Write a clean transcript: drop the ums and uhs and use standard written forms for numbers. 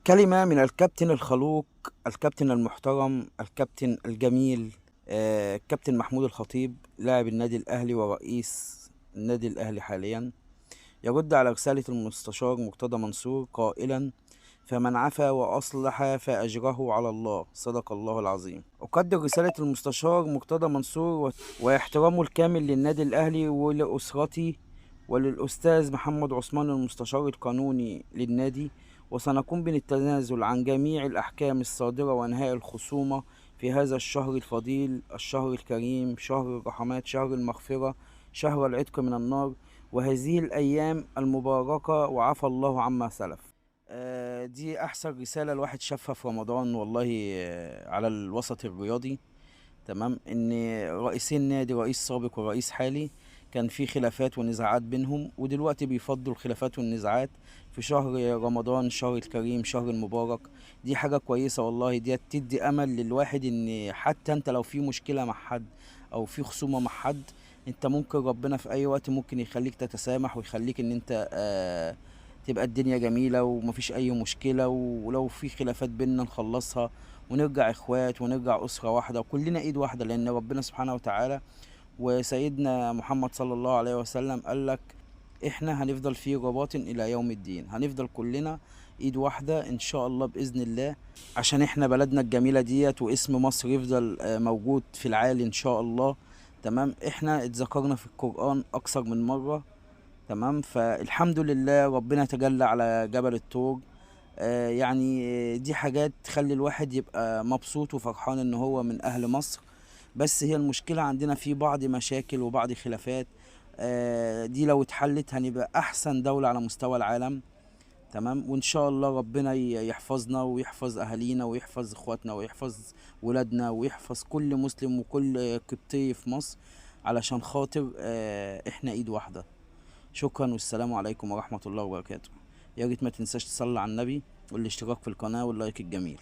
كلمة من الكابتن الخلوق، الكابتن المحترم، الكابتن الجميل، الكابتن محمود الخطيب، لاعب النادي الأهلي ورئيس النادي الأهلي حاليا، يرد على رسالة المستشار مرتضى منصور قائلا: فمن عفا وأصلح فأجره على الله، صدق الله العظيم. أقدر رسالة المستشار مرتضى منصور واحترامه الكامل للنادي الأهلي ولأسرتي وللأستاذ محمد عثمان المستشار القانوني للنادي، وسنقوم بالتنازل عن جميع الأحكام الصادرة وإنهاء الخصومة في هذا الشهر الفضيل، الشهر الكريم، شهر الرحمات، شهر المغفرة، شهر العتق من النار، وهذه الأيام المباركة، وعفى الله عما سلف. دي أحسن رسالة الواحد شافها في رمضان والله، على الوسط الرياضي. تمام، إن رئيسين نادي، رئيس سابق ورئيس حالي، كان في خلافات ونزاعات بينهم، ودلوقتي بيفضوا الخلافات والنزاعات في شهر رمضان، الشهر الكريم، شهر المبارك. دي حاجة كويسة والله، دي تدي أمل للواحد إن حتى أنت لو في مشكلة مع حد أو في خصومة مع حد، أنت ممكن ربنا في أي وقت ممكن يخليك تتسامح، ويخليك إن أنت تبقى الدنيا جميلة ومفيش أي مشكلة، ولو في خلافات بينا نخلصها ونرجع إخوات ونرجع أسرة واحدة وكلنا إيد واحدة، لأن ربنا سبحانه وتعالى وسيدنا محمد صلى الله عليه وسلم قال لك: احنا هنفضل في رباط الى يوم الدين، هنفضل كلنا ايد واحدة ان شاء الله باذن الله، عشان احنا بلدنا الجميلة ديت، واسم مصر يفضل موجود في العالي ان شاء الله. تمام، احنا اتذكرنا في القرآن اكثر من مرة. تمام، فالحمد لله ربنا تجلى على جبل الطور. يعني دي حاجات تخلي الواحد يبقى مبسوط وفرحان ان هو من اهل مصر. بس هي المشكلة عندنا في بعض مشاكل وبعض خلافات، دي لو اتحلت هنبقى احسن دولة على مستوى العالم. تمام، وان شاء الله ربنا يحفظنا ويحفظ اهالينا ويحفظ اخواتنا ويحفظ ولادنا ويحفظ كل مسلم وكل قبطي في مصر، علشان خاطر احنا ايد واحدة. شكرا، والسلام عليكم ورحمة الله وبركاته. يا ريت ما تنساش تصلي على النبي والاشتراك في القناة واللايك الجميل.